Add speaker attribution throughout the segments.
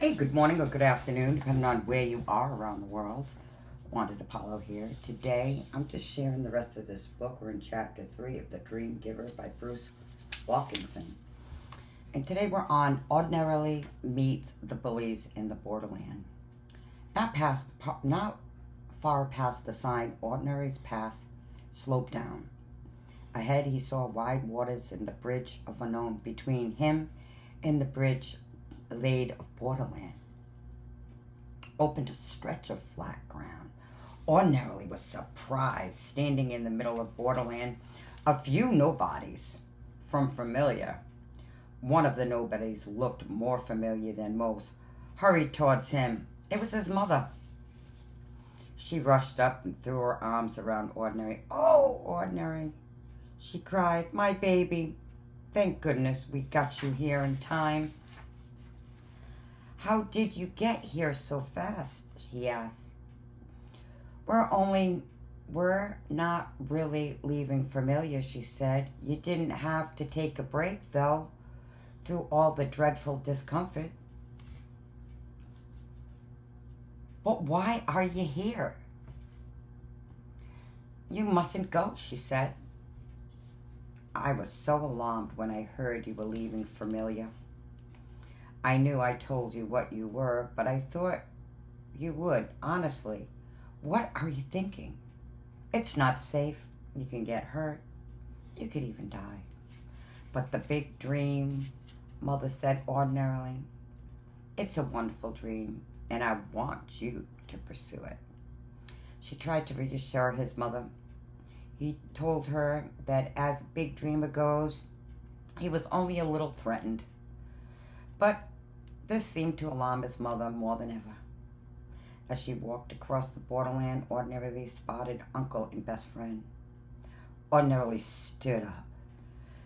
Speaker 1: Hey, good morning or good afternoon, depending on where you are around the world. Wanda DiPaolo here. Today, I'm just sharing the rest of this book. We're in chapter 3 of The Dream Giver by Bruce Wilkinson. And today we're on Ordinarily Meet the Bullies in the Borderland. Not far past the sign, Ordinary's Path sloped down. Ahead, he saw wide waters and the bridge of unknown. Between him and the bridge laid of Borderland opened a stretch of flat ground. Ordinarily was surprised, standing in the middle of Borderland, a few nobodies from familiar. One of the nobodies looked more familiar than most, hurried towards him. It was his mother. She rushed up and threw her arms around Ordinary. "Oh, Ordinary," she cried, "my baby. Thank goodness we got you here in time." "How did you get here so fast?" he asked. We're not really leaving familiar," she said. "You didn't have to take a break, though, through all the dreadful discomfort." "But why are you here?" "You mustn't go," she said. "I was so alarmed when I heard you were leaving familiar. I knew I told you what you were, but I thought you would. Honestly, what are you thinking? It's not safe. You can get hurt. You could even die." "But the big dream," Mother said ordinarily. "It's a wonderful dream, and I want you to pursue it." She tried to reassure his mother. He told her that as a big dreamer goes, he was only a little threatened. But this seemed to alarm his mother more than ever. As she walked across the Borderland, Ordinarily spotted uncle and best friend. Ordinarily stood up.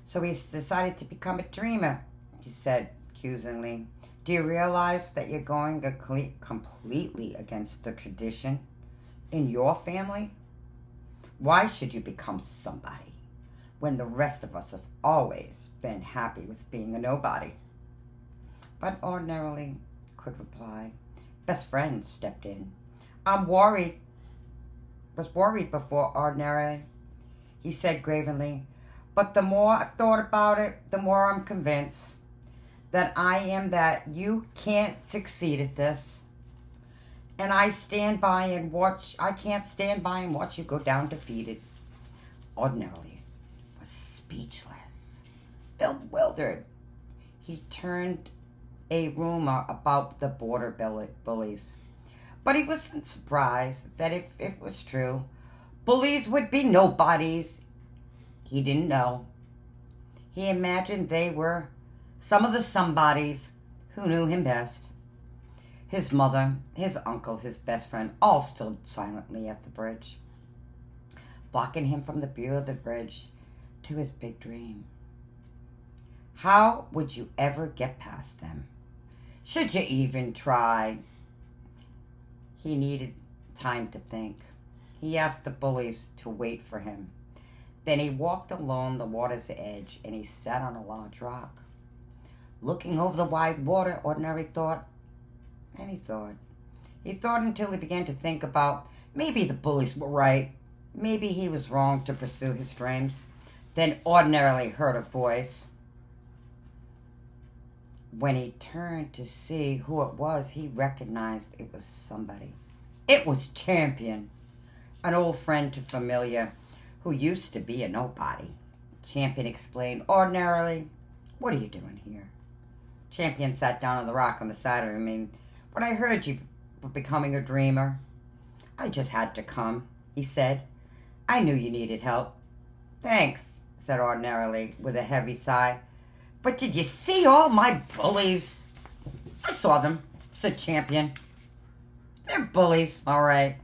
Speaker 1: "So he's decided to become a dreamer," he said accusingly. "Do you realize that you're going completely against the tradition in your family? Why should you become somebody when the rest of us have always been happy with being a nobody?" But Ordinarily could reply. Best friend stepped in. Was worried before Ordinarily," he said gravely. "But the more I've thought about it, the more I'm convinced that you can't succeed at this. And I can't stand by and watch you go down defeated." Ordinarily was speechless, bewildered. He turned a rumor about the Border Bullies. But he wasn't surprised that if it was true, bullies would be nobodies. He didn't know. He imagined they were some of the somebodies who knew him best. His mother, his uncle, his best friend all stood silently at the bridge, blocking him from the view of the bridge to his big dream. How would you ever get past them? Should you even try? He needed time to think. He asked the bullies to wait for him. Then he walked along the water's edge and he sat on a large rock. Looking over the wide water, Ordinary thought, and he thought. He thought until he began to think about maybe the bullies were right. Maybe he was wrong to pursue his dreams. Then Ordinarily heard a voice. When he turned to see who it was, he recognized it was somebody. It was Champion, an old friend to Familiar, who used to be a nobody. Champion explained ordinarily, "What are you doing here?" Champion sat down on the rock on the side of him. "When I heard you were becoming a dreamer, I just had to come," he said. "I knew you needed help." "Thanks," said Ordinarily with a heavy sigh. "But did you see all my bullies?" "I saw them," said Champion. "They're bullies, all right.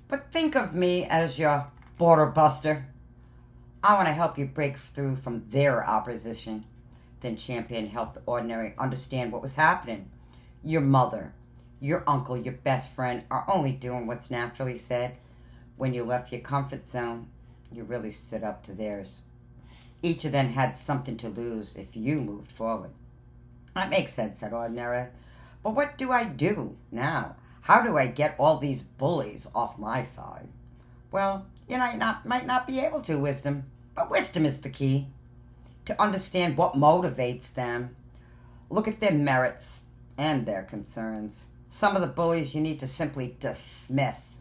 Speaker 1: But think of me as your border buster. I want to help you break through from their opposition." Then Champion helped Ordinary understand what was happening. "Your mother, your uncle, your best friend are only doing what's natural," he said. "When you left your comfort zone, you really stood up to theirs. Each of them had something to lose if you moved forward." "That makes sense," said Ordinary. But what do I do now? How do I get all these bullies off my side? Well, you might not be able to, wisdom. But wisdom is the key. To understand what motivates them. Look at their merits and their concerns. Some of the bullies you need to simply dismiss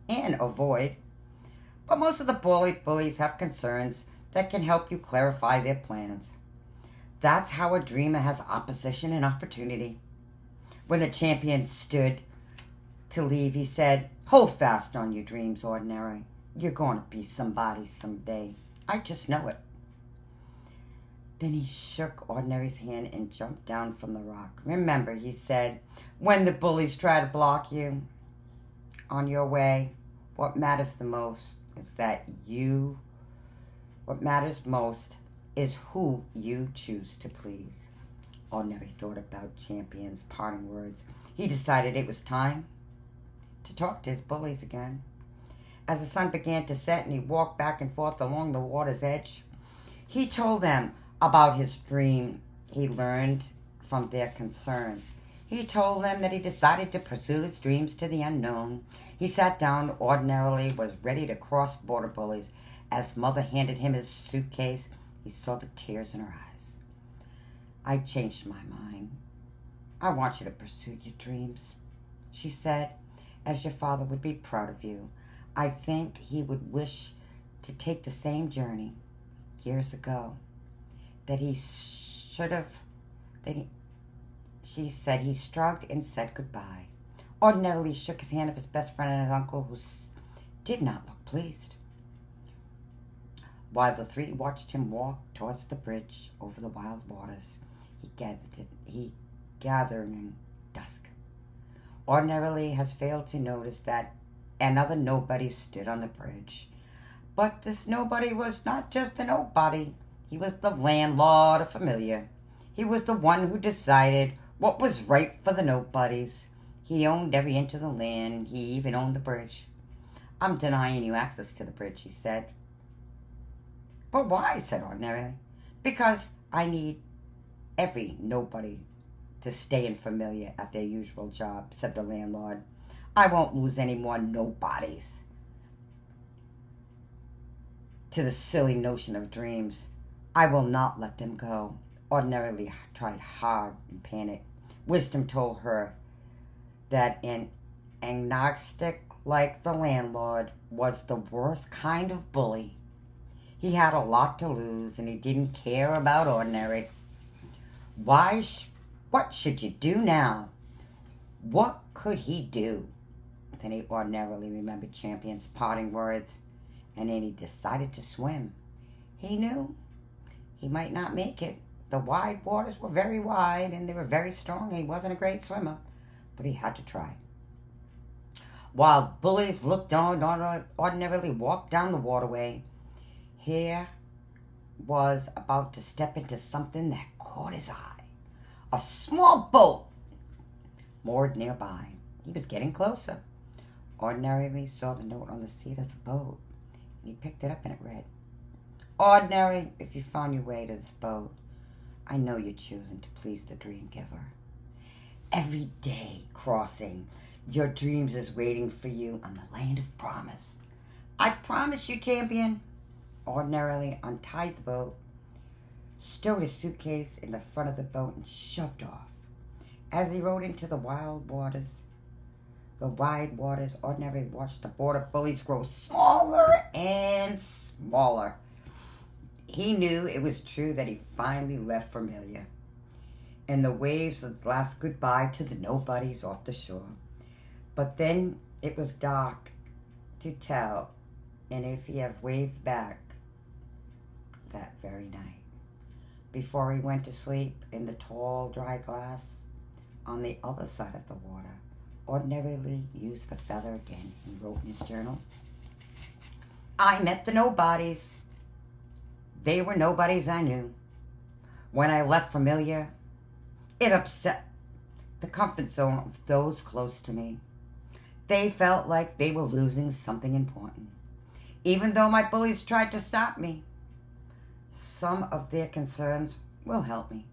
Speaker 1: and avoid. But most of the bullies have concerns that can help you clarify their plans. That's how a dreamer has opposition and opportunity. When the champion stood to leave, he said, "Hold fast on your dreams, Ordinary. You're going to be somebody someday. I just know it." Then he shook Ordinary's hand and jumped down from the rock. "Remember," he said, "when the bullies try to block you on your way, what matters most is who you choose to please." Ordinary thought about Champion's parting words. He decided it was time to talk to his bullies again. As the sun began to set and he walked back and forth along the water's edge, he told them about his dream he learned from their concerns. He told them that he decided to pursue his dreams to the unknown. He sat down, ordinarily was ready to cross Border Bullies. As Mother handed him his suitcase, he saw the tears in her eyes. "I changed my mind. I want you to pursue your dreams," she said, "as your father would be proud of you. I think he would wish to take the same journey years ago that he should have." She said he shrugged and said goodbye. Ordinarily shook his hand of his best friend and his uncle, who did not look pleased, while the three watched him walk towards the bridge over the wild waters. He gathering dusk. Ordinarily has failed to notice that another nobody stood on the bridge. But this nobody was not just a nobody. He was the landlord, a familiar. He was the one who decided what was right for the nobodies. He owned every inch of the land. He even owned the bridge. "I'm denying you access to the bridge," he said. "But why?" said Ordinary. "Because I need every nobody to stay in familiar at their usual job," said the landlord. "I won't lose any more nobodies to the silly notion of dreams. I will not let them go." Ordinarily tried hard in panic. Wisdom told her that an agnostic like the landlord was the worst kind of bully. He had a lot to lose and he didn't care about Ordinary. What should you do now? What could he do? Then he ordinarily remembered Champion's parting words, and then he decided to swim. He knew he might not make it. The wide waters were very wide, and they were very strong, and he wasn't a great swimmer, but he had to try. While bullies looked on, ordinarily walked down the waterway, here was about to step into something that caught his eye. A small boat moored nearby. He was getting closer. Ordinarily saw the note on the seat of the boat, and he picked it up and it read, "Ordinary, if you found your way to this boat, I know you're choosing to please the dream giver. Every day crossing your dreams is waiting for you on the land of promise. I promise you, Champion." Ordinarily untied the boat, stowed his suitcase in the front of the boat, and shoved off. As he rode into the wide waters, Ordinary watched the Border Bullies grow smaller and smaller. He knew it was true that he finally left familiar, and the waves would last goodbye to the nobodies off the shore. But then it was dark to tell, and if he had waved back that very night, before he went to sleep in the tall, dry glass on the other side of the water, Ordinarily used the feather again and wrote in his journal, "I met the nobodies. They were nobodies I knew. When I left familiar, it upset the comfort zone of those close to me. They felt like they were losing something important. Even though my bullies tried to stop me, some of their concerns will help me.